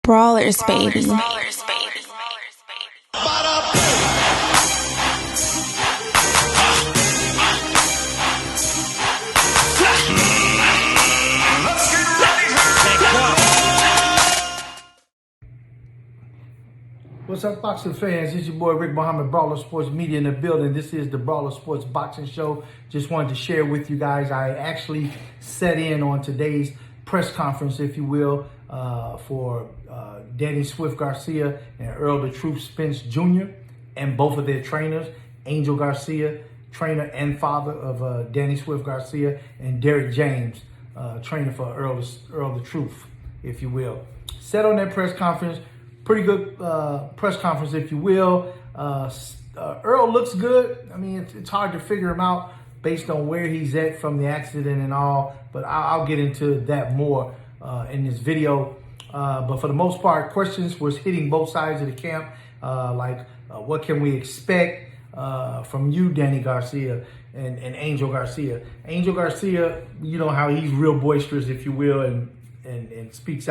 Brawlers, baby. What's up, boxing fans? It's your boy Rick Muhammad, Brawler Sports Media in the building. This is the Brawler Sports Boxing Show. Just wanted to share with you guys, I actually sat in on today's press conference, if you will, for Danny Swift Garcia and Earl the Truth Spence Jr. and both of their trainers, Angel Garcia, trainer and father of Danny Swift Garcia, and Derrick James, trainer for Earl the Truth, if you will. Sat on that press conference. Pretty good press conference, if you will. Earl looks good. I mean, it's hard to figure him out based on where he's at from the accident and all, but I'll get into that more in this video. But for the most part, questions was hitting both sides of the camp, what can we expect from you, Danny Garcia, and Angel Garcia. Angel Garcia, you know how he's real boisterous, if you will, and speaks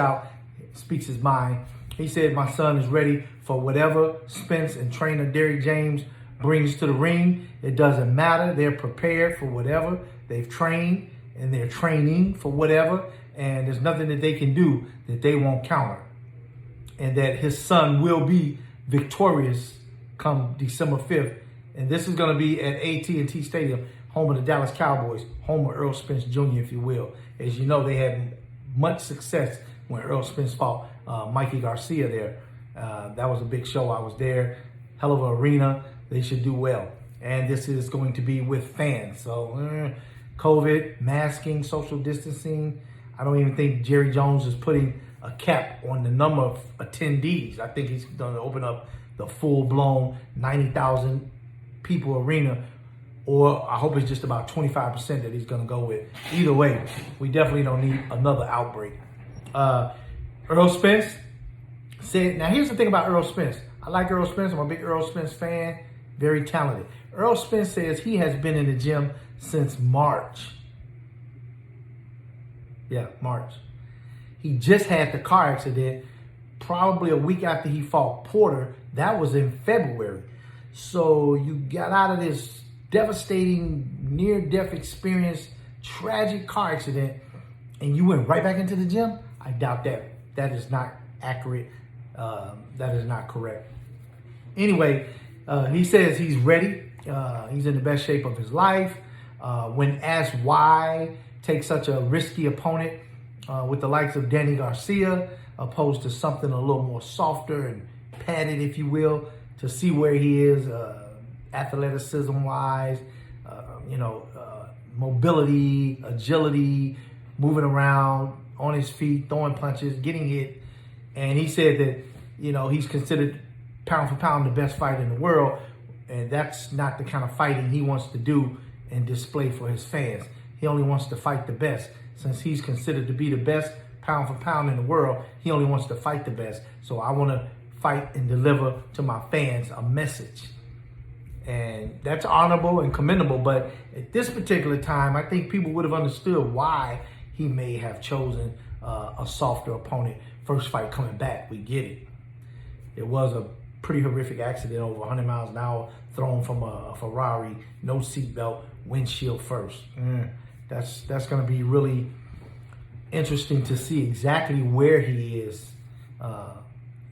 his mind. He said, my son is ready for whatever Spence and trainer Derrick James brings to the ring. It doesn't matter. They're prepared for whatever. They've trained and they're training for whatever. And there's nothing that they can do that they won't counter. And that his son will be victorious come December 5th. And this is going to be at AT&T Stadium, home of the Dallas Cowboys, home of Earl Spence Jr., if you will. As you know, they had much success when Earl Spence fought Mikey Garcia there. That was a big show. I was there. Hell of an arena. They should do well. And this is going to be with fans. So COVID, masking, social distancing. I don't even think Jerry Jones is putting a cap on the number of attendees. I think he's going to open up the full-blown 90,000 people arena. Or I hope it's just about 25% that he's going to go with. Either way, we definitely don't need another outbreak. Earl Spence said, now here's the thing about Earl Spence. I like Earl Spence. I'm a big Earl Spence fan. Very talented. Earl Spence says he has been in the gym since March. Yeah, March. He just had the car accident probably a week after he fought Porter. That was in February. So you got out of this devastating near-death experience, tragic car accident, and you went right back into the gym? I doubt that. That is not accurate. That is not correct. Anyway, he says he's ready. He's in the best shape of his life. When asked why take such a risky opponent with the likes of Danny Garcia, opposed to something a little more softer and padded, if you will, to see where he is athleticism-wise, mobility, agility, moving around, on his feet, throwing punches, getting hit. And he said that, he's considered pound for pound the best fighter in the world. And that's not the kind of fighting he wants to do and display for his fans. He only wants to fight the best. Since he's considered to be the best pound for pound in the world, he only wants to fight the best. So I want to fight and deliver to my fans a message. And that's honorable and commendable. But at this particular time, I think people would have understood why he may have chosen a softer opponent. First fight coming back, we get it. It was a pretty horrific accident, over 100 miles an hour, thrown from a Ferrari, no seatbelt, windshield first. That's going to be really interesting to see exactly where he is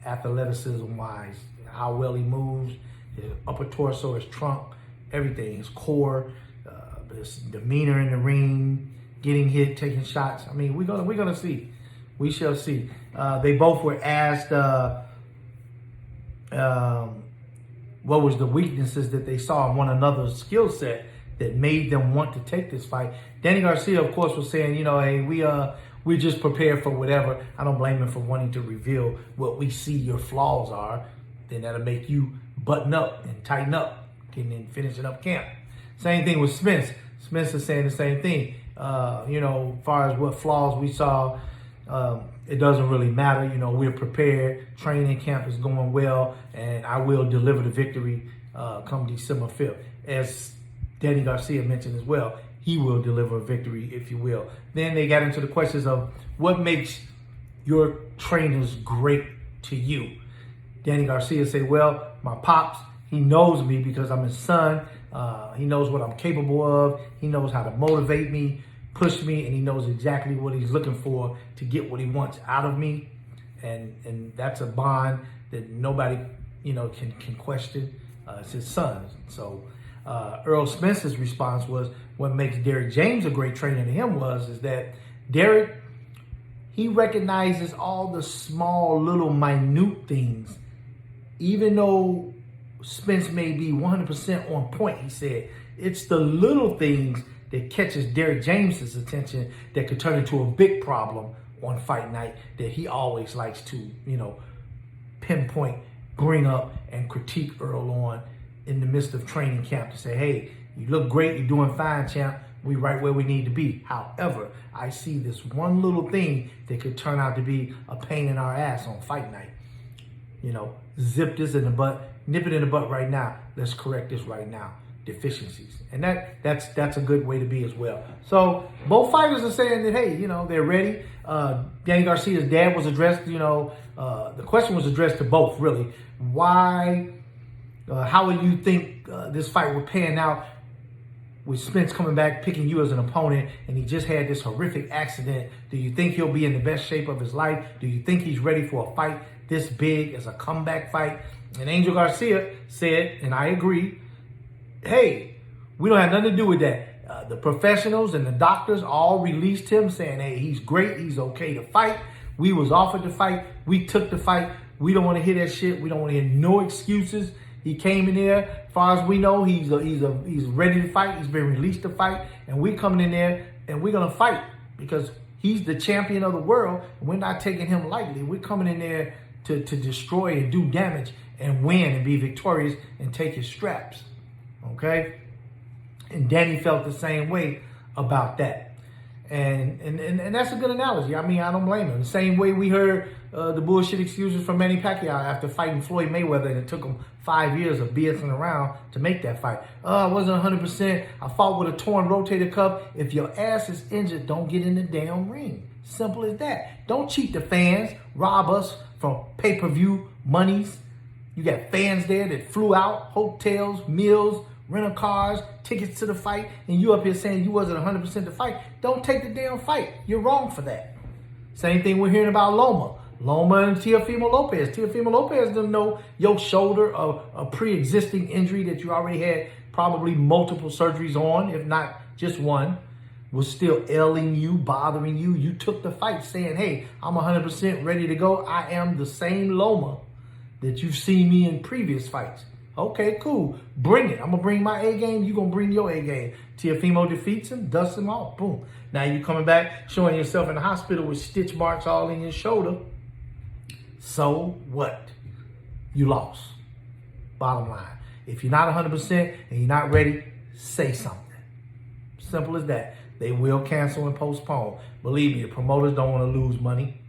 athleticism-wise, how well he moves, his upper torso, his trunk, everything, his core, his demeanor in the ring, getting hit, taking shots. I mean, we're gonna see. We shall see. They both were asked what was the weaknesses that they saw in one another's skill set that made them want to take this fight. Danny Garcia, of course, was saying, hey, we just prepared for whatever. I don't blame him for wanting to reveal what we see your flaws are. Then that'll make you button up and tighten up, getting in, finishing up camp. Same thing with Spence. Spence is saying the same thing. As far as what flaws we saw, it doesn't really matter. We're prepared. Training camp is going well, and I will deliver the victory come December 5th. As Danny Garcia mentioned as well, he will deliver a victory, if you will. Then they got into the questions of what makes your trainer's great to you? Danny Garcia said, well, my pops, he knows me because I'm his son. He knows what I'm capable of. He knows how to motivate me, push me, and he knows exactly what he's looking for to get what he wants out of me. And that's a bond that nobody, can question. It's his son. So Earl Spence's response was, what makes Derrick James a great trainer to him is that Derrick, he recognizes all the small, little, minute things. Even though Spence may be 100% on point, he said, it's the little things that catches Derrick James's attention that could turn into a big problem on fight night that he always likes to, pinpoint, bring up, and critique Earl on in the midst of training camp to say, hey, you look great, you're doing fine, champ. We right where we need to be. However, I see this one little thing that could turn out to be a pain in our ass on fight night. Zip this in the butt, nip it in the butt right now. Let's correct this right now. Deficiencies. And that's a good way to be as well. So both fighters are saying that, hey, they're ready. Danny Garcia's dad was addressed, the question was addressed to both, really. Why, how would you think this fight would pan out with Spence coming back, picking you as an opponent, and he just had this horrific accident? Do you think he'll be in the best shape of his life? Do you think he's ready for a fight this big as a comeback fight? And Angel Garcia said, and I agree, hey, we don't have nothing to do with that. The professionals and the doctors all released him saying, hey, he's great, he's okay to fight. We was offered to fight. We took the fight. We don't want to hear that shit. We don't want to hear no excuses. He came in there. As far as we know, he's ready to fight. He's been released to fight. And we're coming in there and we're going to fight because he's the champion of the world. And we're not taking him lightly. We're coming in there to destroy and do damage and win and be victorious and take his straps. Okay? And Danny felt the same way about that. And that's a good analogy. I mean, I don't blame him. The same way we heard the bullshit excuses from Manny Pacquiao after fighting Floyd Mayweather, and it took him 5 years of BSing around to make that fight. I wasn't 100%. I fought with a torn rotator cuff. If your ass is injured, don't get in the damn ring. Simple as that. Don't cheat the fans. Rob us from pay-per-view monies. You got fans there that flew out, hotels, meals, rental cars, tickets to the fight, and you up here saying you wasn't 100% to fight. Don't take the damn fight. You're wrong for that. Same thing we're hearing about Loma. Loma and Teofimo Lopez. Teofimo Lopez doesn't know your shoulder, a pre-existing injury that you already had probably multiple surgeries on, if not just one, was still ailing you, bothering you. You took the fight saying, hey, I'm 100% ready to go. I am the same Loma that you've seen me in previous fights. Okay, cool. Bring it. I'm going to bring my A game. You're going to bring your A game. Teofimo defeats him, dusts him off. Boom. Now you're coming back, showing yourself in the hospital with stitch marks all in your shoulder. So what? You lost. Bottom line. If you're not 100% and you're not ready, say something. Simple as that. They will cancel and postpone. Believe me, the promoters don't want to lose money.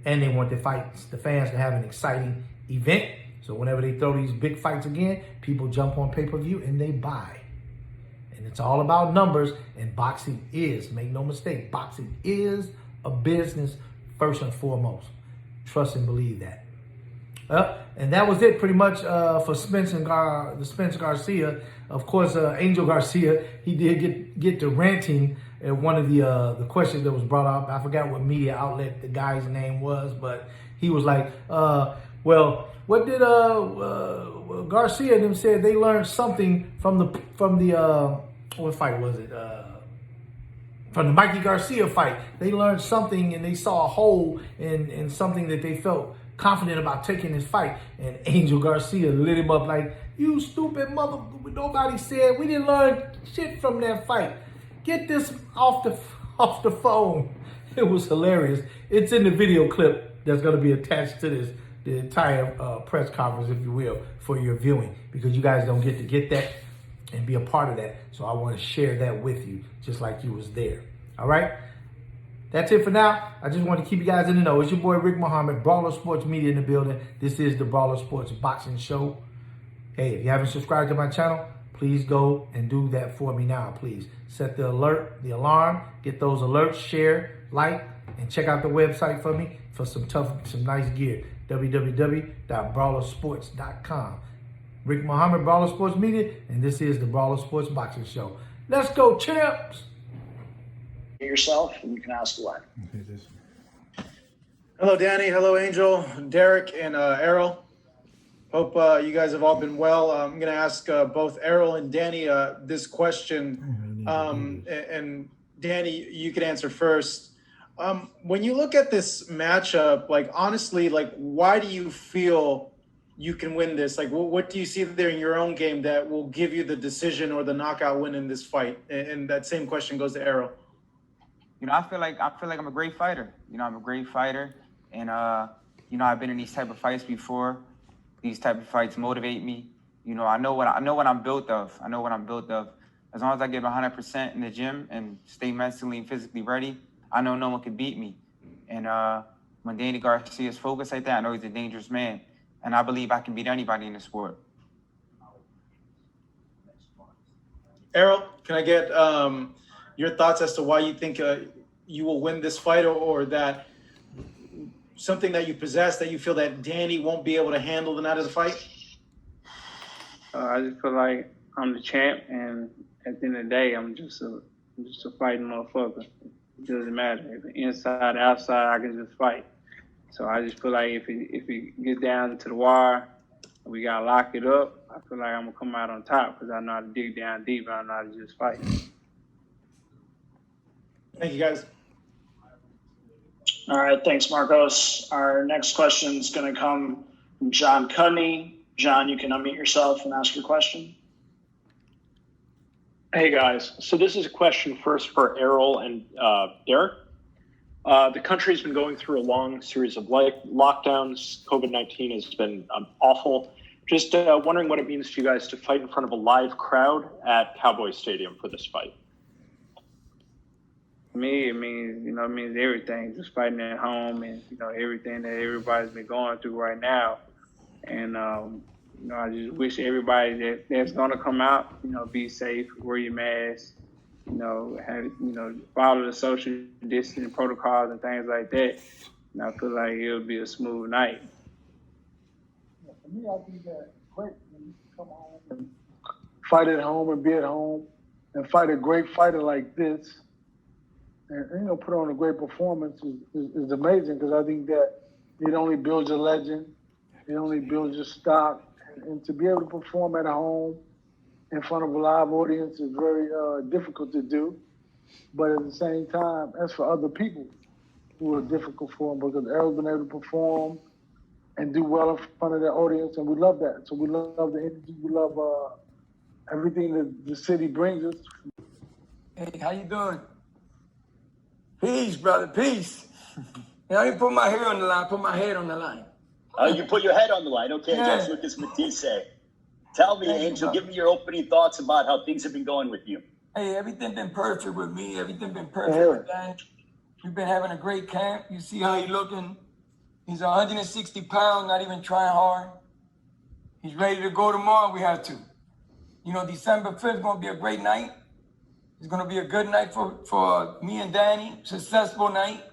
And they want the fans to have an exciting event. So whenever they throw these big fights again, people jump on pay-per-view and they buy. And it's all about numbers. And boxing is, make no mistake, boxing is a business first and foremost. Trust and believe that. And that was it pretty much for Spence and Spence Garcia. Of course, Angel Garcia, he did get to ranting at one of the questions that was brought up. I forgot what media outlet the guy's name was, but he was like, well, what did Garcia and them said they learned something from the what fight was it? From the Mikey Garcia fight. They learned something and they saw a hole in something that they felt confident about taking this fight. And Angel Garcia lit him up like, you stupid mother, nobody said, we didn't learn shit from that fight. Get this off the phone. It was hilarious. It's in the video clip that's going to be attached to this, the entire press conference, if you will, for your viewing, because you guys don't get that and be a part of that. So I want to share that with you, just like you was there. All right? That's it for now. I just want to keep you guys in the know. It's your boy, Rick Muhammad, Brawler Sports Media in the building. This is the Brawler Sports Boxing Show. Hey, if you haven't subscribed to my channel, please go and do that for me now, please. Set the alarm, get those alerts, share, like, And check out the website for me for some nice gear. www.brawlersports.com. Rick Muhammad, Brawler Sports Media, and this is the Brawler Sports Boxing Show. Let's go, champs! Yourself, and you can ask away. Hello, Danny. Hello, Angel, Derek, and Errol. Hope you guys have all been well. I'm going to ask both Errol and Danny this question. And Danny, you can answer first. When you look at this matchup, like, honestly, like, why do you feel you can win this? Like, what do you see there in your own game that will give you the decision or the knockout win in this fight? And that same question goes to Errol. You know, I feel like I'm a great fighter. You know, I'm a great fighter, and you know, I've been in these type of fights before. These type of fights motivate me. You know, I know what I'm built of. I know what I'm built of. As long as I give 100% in the gym and stay mentally and physically ready, I know no one can beat me. And when Danny Garcia is focused like that, I know he's a dangerous man, and I believe I can beat anybody in the sport. Errol, can I get your thoughts as to why you think you will win this fight, or that something that you possess that you feel that Danny won't be able to handle the night of the fight? I just feel like I'm the champ, and at the end of the day, I'm just a fighting motherfucker. It doesn't matter. If it's inside, outside, I can just fight. So I just feel like if it gets down to the wire, we got to lock it up, I feel like I'm going to come out on top because I know how to dig down deep and I know how to just fight. Thank you, guys. All right, thanks, Marcos. Our next question is going to come from John Cudney. John, you can unmute yourself and ask your question. Hey, guys. So this is a question first for Errol and Derek. The country's been going through a long series of lockdowns. COVID-19 has been awful. Just wondering what it means to you guys to fight in front of a live crowd at Cowboy Stadium for this fight. Me, it means everything. Just fighting at home and, everything that everybody's been going through right now. And, I just wish everybody that's going to come out, be safe, wear your mask, follow the social distancing protocols and things like that. And I feel like it'll be a smooth night. For me, I think that great when you come home and fight at home and be at home and fight a great fighter like this and put on a great performance is amazing, because I think that it only builds a legend, it only builds your stock, and to be able to perform at home in front of a live audience is very difficult to do. But at the same time, as for other people who are difficult for them, because Errol's been able to perform and do well in front of the audience, and we love that. So we love the energy, we love everything that the city brings us. Hey, how you doing? Peace, brother, peace. I didn't put my hair on the line, put my head on the line. Oh, you put your head on the line. Okay, Yeah. That's Lucas Matisse. Tell me, Angel, give me your opening thoughts about how things have been going with you. Hey, everything been perfect with me. Everything been perfect with Dan. We've been having a great camp. You see how he's looking. He's 160 pounds, not even trying hard. He's ready to go tomorrow. We have to. December 5th is going to be a great night. It's going to be a good night for me and Danny. Successful night.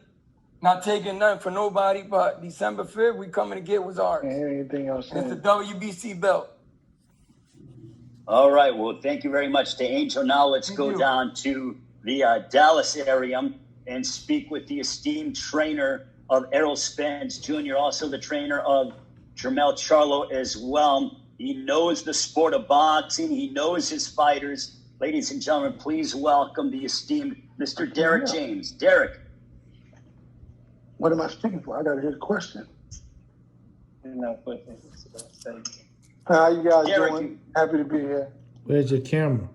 Not taking nothing for nobody, but December 5th, we coming to get what's ours. Anything else? It's the WBC belt. All right. Well, thank you very much to Angel. Now let's go down to the Dallas area and speak with the esteemed trainer of Errol Spence Jr., also the trainer of Jermell Charlo as well. He knows the sport of boxing. He knows his fighters. Ladies and gentlemen, please welcome the esteemed Mr. Derek James. Derek. What am I speaking for? I got to hear the question. How you guys doing? Happy to be here. Where's your camera?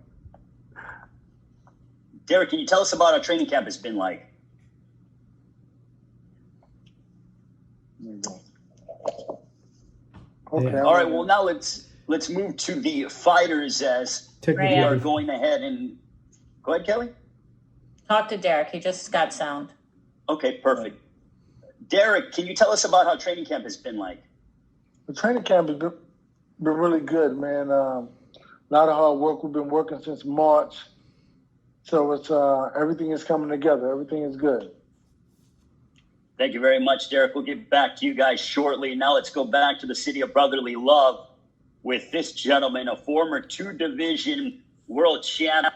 Derek, can you tell us about how training camp has been like? Okay. All right. Well, now let's move to the fighters as we are going ahead and go ahead, Kelly. Talk to Derek. He just got sound. Okay, perfect. Derek, can you tell us about how training camp has been like? The training camp has been really good, man. A lot of hard work. We've been working since March. So it's everything is coming together. Everything is good. Thank you very much, Derek. We'll get back to you guys shortly. Now let's go back to the city of brotherly love with this gentleman, a former two-division world champion,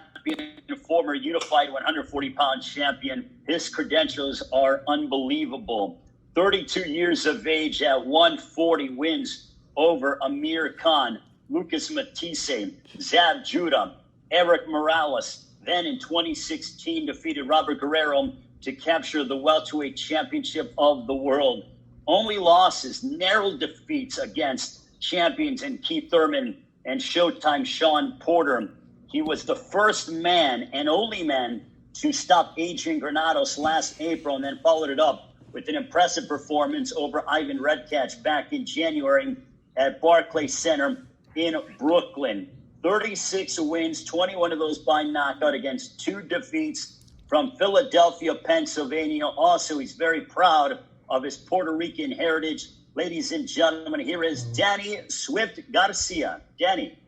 former unified 140-pound champion. His credentials are unbelievable. 32 years of age at 140, wins over Amir Khan, Lucas Matisse, Zab Judah, Eric Morales. Then in 2016, defeated Robert Guerrero to capture the welterweight championship of the world. Only losses, narrow defeats against champions in Keith Thurman and Showtime Sean Porter. He was the first man and only man to stop Adrian Granados last April, and then followed it up with an impressive performance over Ivan Redkach back in January at Barclays Center in Brooklyn. 36 wins, 21 of those by knockout against 2 defeats from Philadelphia, Pennsylvania. Also, he's very proud of his Puerto Rican heritage. Ladies and gentlemen, here is Danny Swift Garcia. Danny.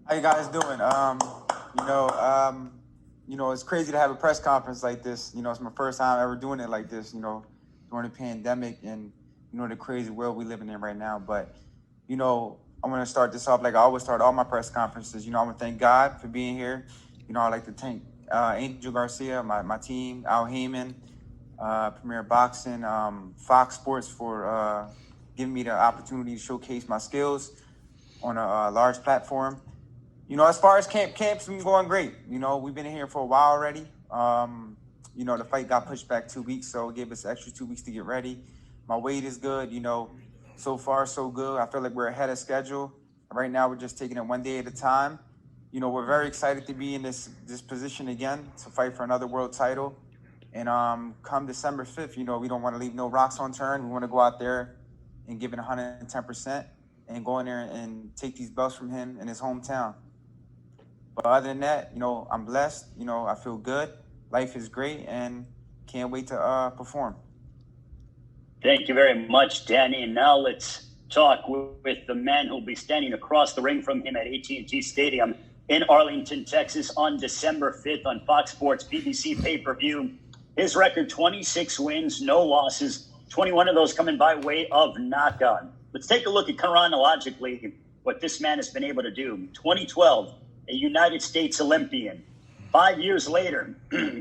How you guys doing? It's crazy to have a press conference like this. It's my first time ever doing it like this, during the pandemic and, the crazy world we living in right now. But, I want to start this off like I always start all my press conferences. I want to thank God for being here. I'd like to thank Angel Garcia, my team, Al Heyman, Premier Boxing, Fox Sports for giving me the opportunity to showcase my skills on a large platform. As far as camp's been going great. We've been here for a while already. The fight got pushed back 2 weeks, so it gave us extra 2 weeks to get ready. My weight is good, so far so good. I feel like we're ahead of schedule. Right now, we're just taking it one day at a time. We're very excited to be in this position again to fight for another world title. And come December 5th, we don't want to leave no rocks unturned. We want to go out there and give it 110% and go in there and take these belts from him in his hometown. But other than that, I'm blessed. I feel good. Life is great and can't wait to perform. Thank you very much, Danny. And now let's talk with the man who'll be standing across the ring from him at AT&T Stadium in Arlington, Texas on December 5th on Fox Sports BBC pay-per-view. His record, 26 wins, no losses, 21 of those coming by way of knockout. Let's take a look at chronologically what this man has been able to do. 2012, a United States Olympian. 5 years later,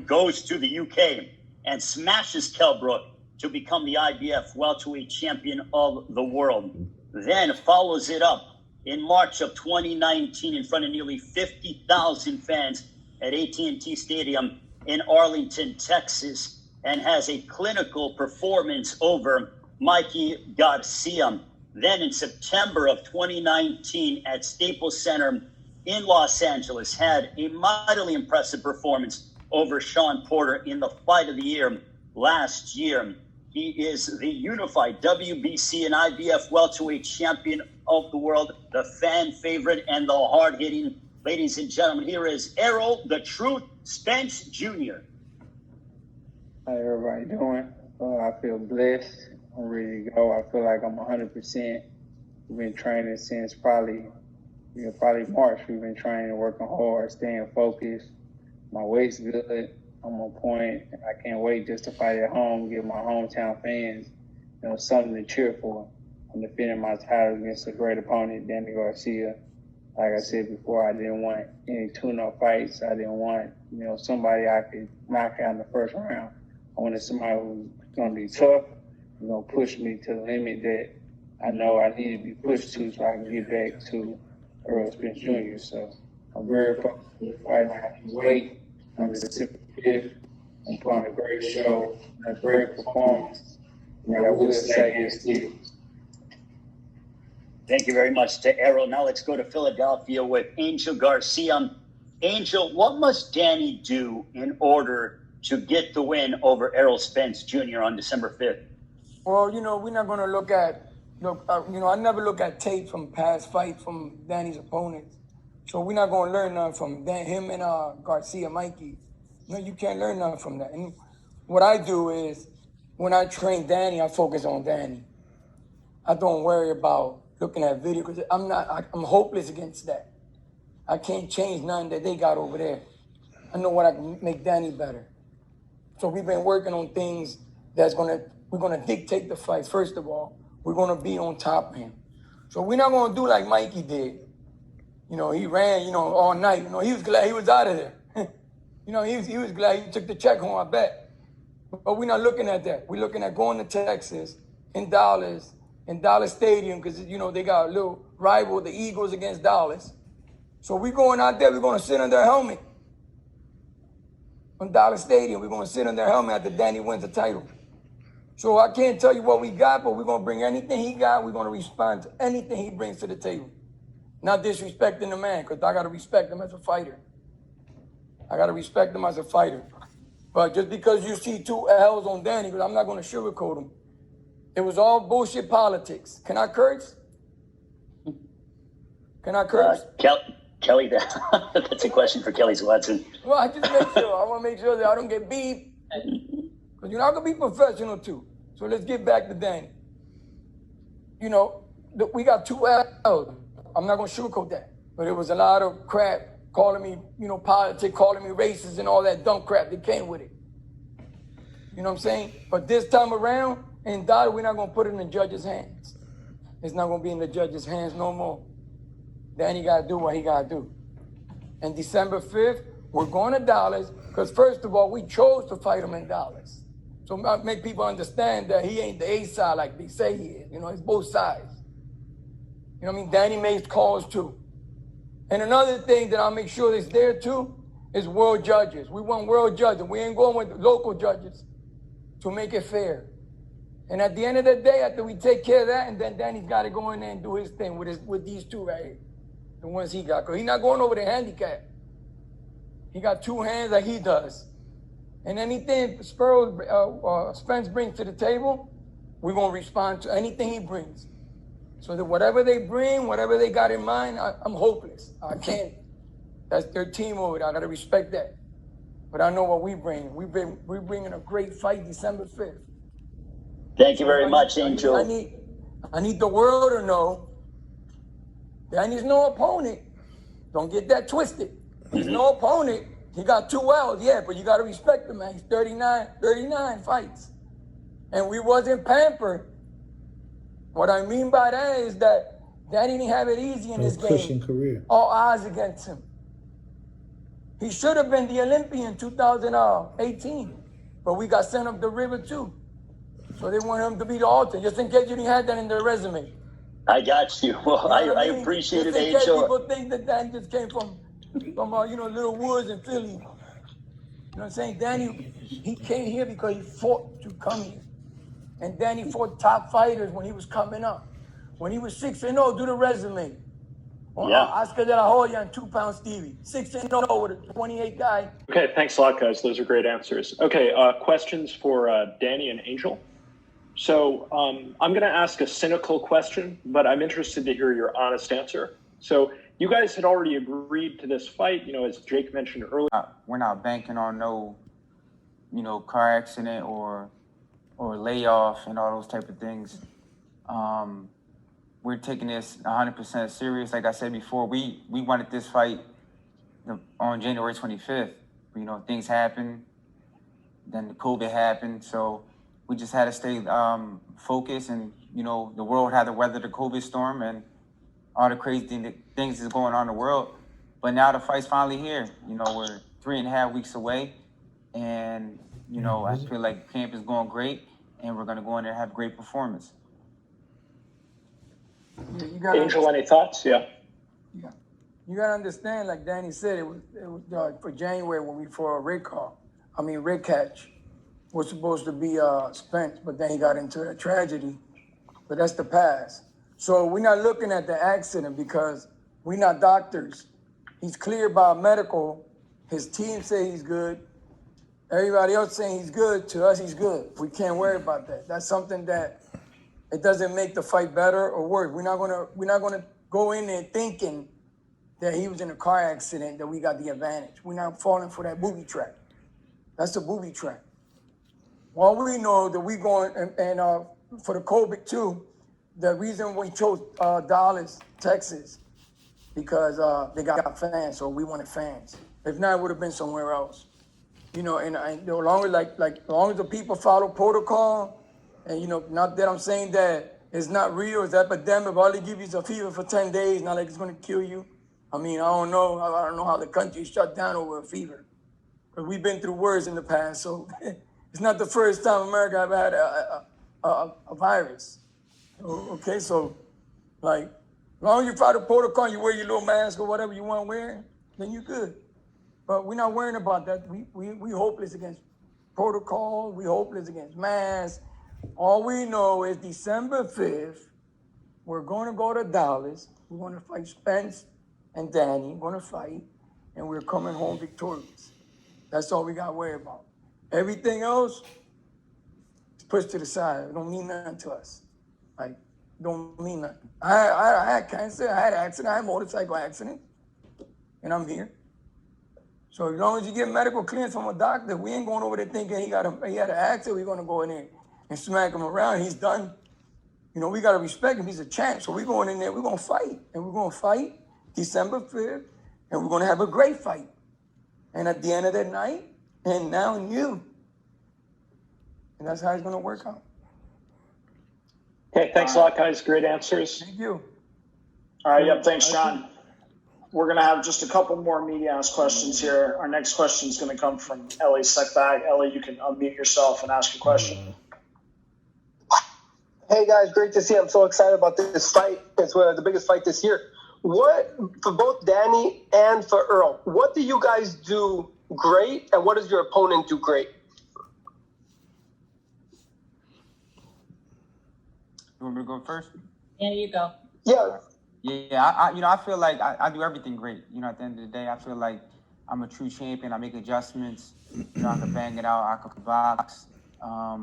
goes to the UK and smashes Kell Brook to become the IBF welterweight champion of the world. Then follows it up in March of 2019 in front of nearly 50,000 fans at AT&T Stadium in Arlington, Texas, and has a clinical performance over Mikey Garcia. Then in September of 2019 at Staples Center in Los Angeles, had a mightily impressive performance over Sean Porter in the fight of the year last year. He is the unified WBC and IBF welterweight champion of the world, the fan favorite and the hard-hitting. Ladies and gentlemen, here is Errol the Truth Spence Jr. How everybody doing? I feel blessed. I'm ready to go. I feel like I'm 100%. We've been training since probably March. We've been training, working hard, staying focused. My weight's good. I'm on point. I can't wait just to fight at home, give my hometown fans, something to cheer for. I'm defending my title against a great opponent, Danny Garcia. Like I said before, I didn't want any tune-up fights. I didn't want, somebody I could knock out in the first round. I wanted somebody who's going to be tough, who's going to push me to the limit that I know I need to be pushed to so I can get back to Errol Spence Jr. So I'm very focused on fighting. I can wait. On December 5th, I'm putting on a great show, a great performance. I will say is still. Thank you very much to Errol. Now let's go to Philadelphia with Angel Garcia. Angel, what must Danny do in order to get the win over Errol Spence Jr. on December 5th? Well, we're not going to look at, I never look at tape from past fights from Danny's opponents. So we're not going to learn nothing from him and Garcia, Mikey. No, you can't learn nothing from that. And what I do is, when I train Danny, I focus on Danny. I don't worry about looking at video because I'm hopeless against that. I can't change nothing that they got over there. I know what I can make Danny better. So we've been working on things that's going to We're gonna dictate the fights. First of all, we're gonna be on top of him. So we're not gonna do like Mikey did. You know, he ran, you know, all night. You know, he was glad he was out of there. You know, he was glad he took the check home, I bet. But we're not looking at that. We're looking at going to Texas, in Dallas Stadium, because, you know, they got a little rival, the Eagles against Dallas. So we're going out there, we're going to sit on their helmet. On Dallas Stadium, we're going to sit on their helmet after Danny wins the title. So I can't tell you what we got, but we're going to bring anything he got. We're going to respond to anything he brings to the table. Not disrespecting the man, because I got to respect him as a fighter. But just because you see 2 L's on Danny, because I'm not going to sugarcoat him, it was all bullshit politics. Can I curse? Kelly, that's a question for Kelly Watson. Well, I just make sure. I want to make sure that I don't get beef. Because, you know, I can be professional, too. So let's get back to Danny. You know, we got 2 L's. I'm not going to sugarcoat that. But it was a lot of crap calling me, you know, politics, calling me racist and all that dumb crap that came with it. You know what I'm saying? But this time around, in Dallas, we're not going to put it in the judge's hands. It's not going to be in the judge's hands no more. Danny got to do what he got to do. And December 5th, we're going to Dallas because, first of all, we chose to fight him in Dallas. So I make people understand that he ain't the A side like they say he is. You know, it's both sides. You know what I mean? Danny makes calls too. And another thing that I'll make sure is there too is world judges. We want world judges. We ain't going with local judges to make it fair. And at the end of the day, after we take care of that, and then Danny's got to go in there and do his thing with these 2 right here, the ones he got. Because he's not going over the handicap. He got 2 hands like he does. And anything Spence brings to the table, we're going to respond to anything he brings. So that whatever they bring, whatever they got in mind, I'm hopeless. I can't. That's their team over there. I got to respect that. But I know what we bring. We're bringing a great fight December 5th. Thank you very much, Angel. I need the world to know Danny's no opponent. Don't get that twisted. He's no opponent. He got 2 L's, yeah, but you got to respect him, man. He's 39 fights. And we wasn't pampered. What I mean by that is that Danny didn't have it easy in this game. Career. All eyes against him. He should have been the Olympian 2018, but we got sent up the river too. So they want him to be the alternate, just in case you didn't have that in their resume. I got you. Well, You know I what mean? appreciate it, Just in case Angel. people think that Danny just came from you know, Little Woods in Philly. You know what I'm saying? Danny, he came here because he fought to come here. And Danny fought top fighters when he was coming up. When he was 6-0, do the resume. Yeah. Oscar de la Hoya and 2-pound Stevie. 6-0 with a 28 guy. Okay, thanks a lot, guys. Those are great answers. Okay, questions for Danny and Angel. So I'm going to ask a cynical question, but I'm interested to hear your honest answer. So you guys had already agreed to this fight, you know, as Jake mentioned earlier. We're not banking on no, you know, car accident or layoff and all those type of things. We're taking this 100% serious. Like I said before, we wanted this fight on January 25th. You know, things happened, then the COVID happened, so we just had to stay focused, and, you know, the world had to weather the COVID storm and all the crazy things that's going on in the world. But now the fight's finally here. You know, we're 3.5 weeks away, and, you know, I feel like camp is going great, and we're going to go in there and have a great performance. Angel, any thoughts? Yeah. You got to understand, like Danny said, it was for January when we fought Rick Catch was supposed to be Spence, but then he got into a tragedy. But that's the past. So we're not looking at the accident because we're not doctors. He's cleared by medical. His team say he's good. Everybody else saying he's good. To us, he's good. We can't worry about that. That's something that it doesn't make the fight better or worse. We're not gonna go in there thinking that he was in a car accident, that we got the advantage. We're not falling for that booby trap. That's a booby trap. Well, we know that we going and for the COVID too. The reason we chose Dallas, Texas, because they got fans, so we wanted fans. If not, it would have been somewhere else. You know, and as long as the people follow protocol And, not that I'm saying that it's not real, it's epidemic, all they give you is a fever for 10 days, not like it's gonna kill you. I mean, I don't know how the country shut down over a fever. But we've been through worse in the past, so it's not the first time America ever had a virus. Okay, so like, as long as you follow the protocol, you wear your little mask or whatever you want to wear, then you're good. But we're not worrying about that. We hopeless against protocol. We hopeless against masks. All we know is December 5th, we're going to go to Dallas. We're going to fight Spence and Danny. We're going to fight, and we're coming home victorious. That's all we got to worry about. Everything else is pushed to the side. It don't mean nothing to us. Like, don't mean nothing. I had cancer. I had an accident. I had a motorcycle accident, and I'm here. So as long as you get medical clearance from a doctor, we ain't going over there thinking he had an accident. We're going to go in there and smack him around. He's done. We got to respect him. He's a champ. So we're going in there. We're going to fight. And we're going to fight December 5th. And we're going to have a great fight. And at the end of that night, and now you. And that's how it's going to work out. Okay, thanks a lot, guys. Great answers. Thank you. All right, yep, thanks, John. We're going to have just a couple more media-asked questions here. Our next question is going to come from Ellie Sekbag. Ellie, you can unmute yourself and ask your question. Hey, guys, great to see you. I'm so excited about this fight. It's the biggest fight this year. What, for both Danny and for Earl, what do you guys do great, and what does your opponent do great? You want me to go first? There you go. Yeah. Yeah, I feel like I do everything great. At the end of the day, I feel like I'm a true champion. I make adjustments. I can bang it out. I can box. I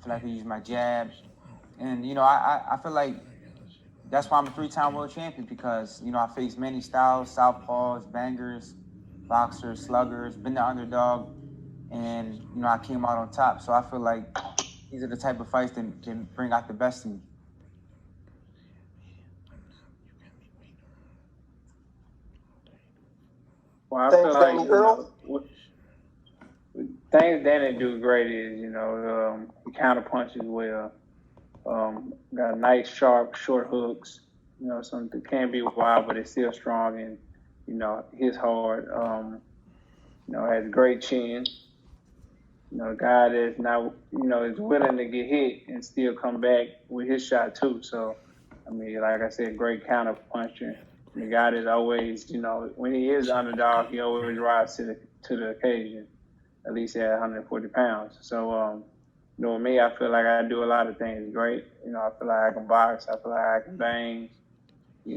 feel like I use my jab. And, I feel like that's why I'm a 3-time world champion, because, I face many styles, southpaws, bangers, boxers, sluggers, been the underdog, and, I came out on top. So I feel like these are the type of fights that can bring out the best in me. Well, I Thanks, feel like Danny. Earl? Things Danny do great is, he counter punches well. Got nice, sharp, short hooks. Something that can be wild, but it's still strong and, hits hard. Has great chin. A guy that's not, is willing to get hit and still come back with his shot too. So, like I said, great counter puncher. The guy that always, when he is underdog, he always rises to the occasion, at least at 140 pounds. So, with me, I feel like I do a lot of things great. I feel like I can box. I feel like I can bang. I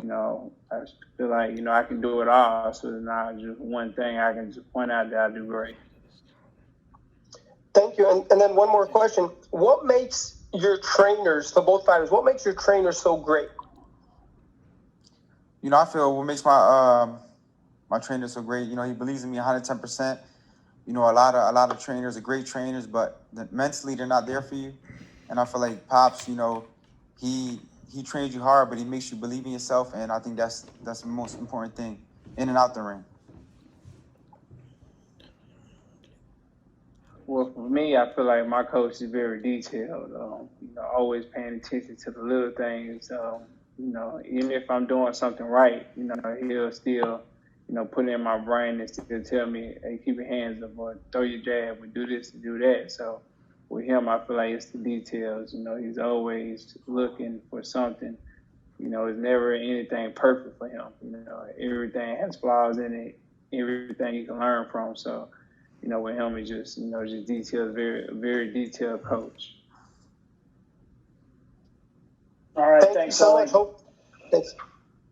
feel like, I can do it all. So it's not just one thing I can just point out that I do great. Thank you. And then one more question. What makes your trainers, for both fighters, what makes your trainers so great? I feel what makes my trainer so great, he believes in me 110%. A lot of trainers are great trainers, but mentally they're not there for you. And I feel like Pops, he trains you hard, but he makes you believe in yourself. And I think that's the most important thing in and out the ring. Well, for me, I feel like my coach is very detailed. Always paying attention to the little things. Even if I'm doing something right, he'll still, put it in my brain and still tell me, hey, keep your hands up, or throw your jab, or do this and do that. So with him, I feel like it's the details. He's always looking for something. It's never anything perfect for him. Everything has flaws in it, everything you can learn from. So, with him, it's just, just detailed, very detailed coach. All right, thanks, Ellie. Thanks.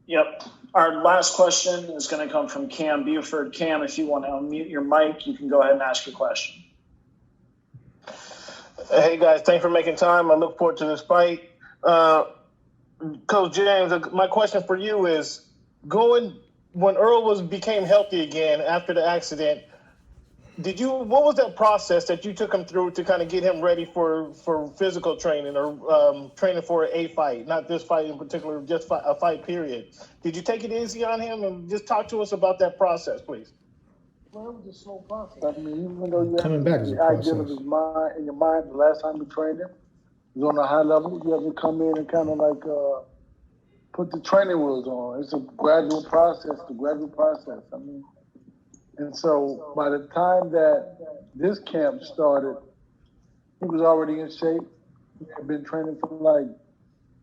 Yep. Our last question is going to come from Cam Buford. Cam, if you want to unmute your mic, you can go ahead and ask your question. Hey, guys, thanks for making time. I look forward to this fight. Coach James, my question for you is, when Earl became healthy again after the accident, what was that process that you took him through to kind of get him ready for physical training or training for a fight, not this fight in particular, just a fight period? Did you take it easy on him, and just talk to us about that process, please? Well, it was a slow process. Even though you Coming have back is a the idea of process. his mind in your mind the last time you trained him, was on a high level. You have to come in and kind of like put the training wheels on. It's a gradual process. I mean, and so by the time that this camp started, he was already in shape. He had been training for like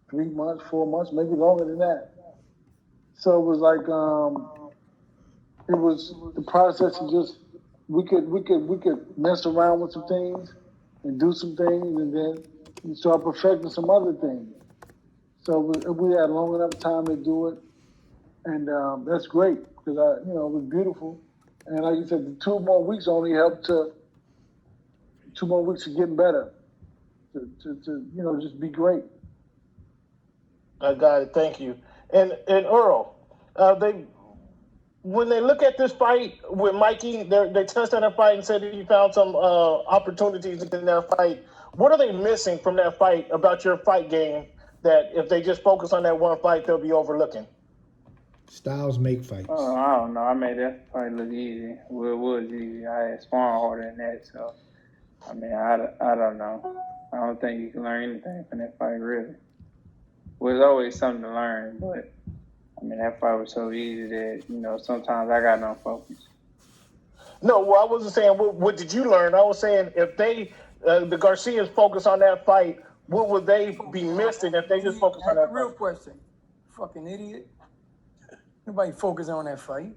3 months, 4 months, maybe longer than that. So it was like it was the process of just we could mess around with some things and do some things, and then we start perfecting some other things. So we had long enough time to do it, and that's great because it was beautiful. And like you said, the 2 more weeks only helped to 2 more weeks of getting better, to just be great. I got it. Thank you. And Earl, when they look at this fight with Mikey, they touched on that fight and said that you found some opportunities in that fight. What are they missing from that fight about your fight game that if they just focus on that one fight, they'll be overlooking? Styles make fights. Oh, I don't know. I made that fight look easy. Well, it was easy. I had sparring harder than that. So, I mean, I don't know. I don't think you can learn anything from that fight, really. There's always something to learn, but, I mean, that fight was so easy that, sometimes I got no focus. No, well, I wasn't saying what did you learn. I was saying if they, the Garcias focus on that fight, what would they be missing if they just focus on that That's a real fight? question. Fucking idiot. Nobody focusing on that fight.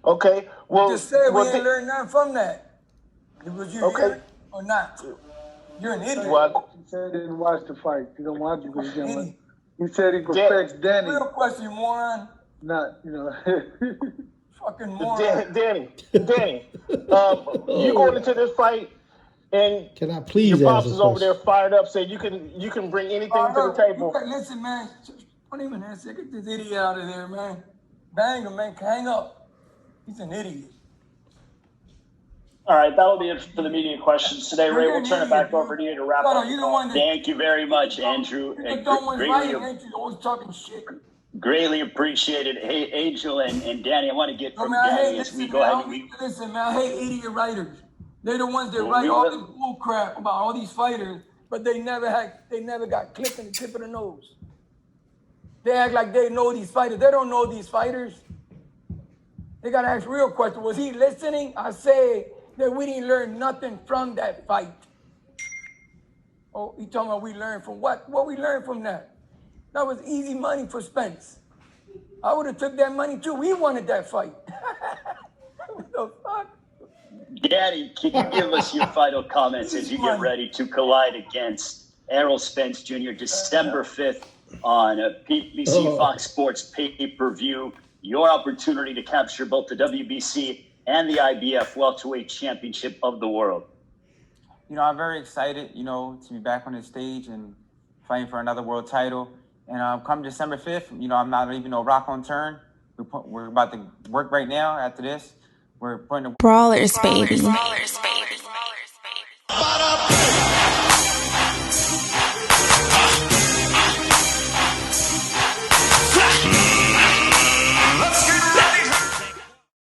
Okay, well, Just said we well, ain't learned nothing from that. Was you Okay. here or not? You're an idiot. Well, He said he didn't watch the fight. He don't watch it because he didn't Idiot. He said he perfects Danny, Real question, moron. not. Fucking moron. Danny, you going into this fight and Can I please your pops ask a is over there question? fired up, saying you can bring anything to the table. Listen, man. Don't even answer. Get this idiot out of there, man. Bang him, man. Hang up. He's an idiot. All right, that'll be it for the media questions today. Ray, we'll turn it back over to you to wrap No, up. you're the one that. Thank you very much, Andrew. You're the dumb ones, right? Greatly, Ain't you always talking shit? greatly appreciated. Hey, Angel and Danny, I want to get No, from man, Danny as we go ahead. Listen, man, I hate idiot writers. They're the ones that Well, write we all will- this bull crap about all these fighters, but they never got clipped in the tip of the nose. They act like they know these fighters. They don't know these fighters. They gotta ask real questions. Was he listening? I say that we didn't learn nothing from that fight. Oh, you talking about we learned from what? What we learned from that? That was easy money for Spence. I would have took that money too. We wanted that fight. What the fuck? Danny, can you give us your final comments as you get ready to collide against Errol Spence Jr. December 5th on PBC Fox Sports pay-per-view? Your opportunity to capture both the WBC and the IBF welterweight championship of the world. I'm very excited, to be back on the stage and fighting for another world title. And come December 5th, I'm not leaving no rock unturned. We're about to work right now after this. We're putting the Brawlers, baby.